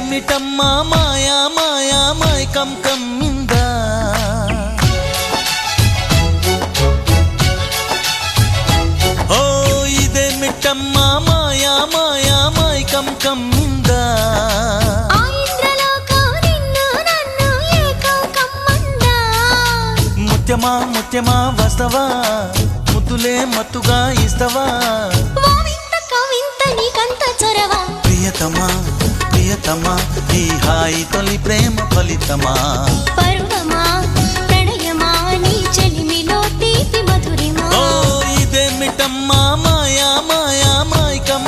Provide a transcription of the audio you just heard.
ఇదేమిటమ్మా మాయా మాయా మైకం కమ్మిందా ఓ ఇదేమిటమ్మా మాయా మాయా మైకం కమ్మిందా ముత్యమా ముత్యమా వస్తవా ముద్దులే మత్తుగా ఇస్తవా ప్రియతమా ప్రియతమా ఈ హాయి తొలి ప్రేమ ఫలితమా పరువమా ప్రణయమా నీ చెలిమిలో తీపి మధురిమా ఓ ఇదేమిటమ్మా మాయా మాయా మైకం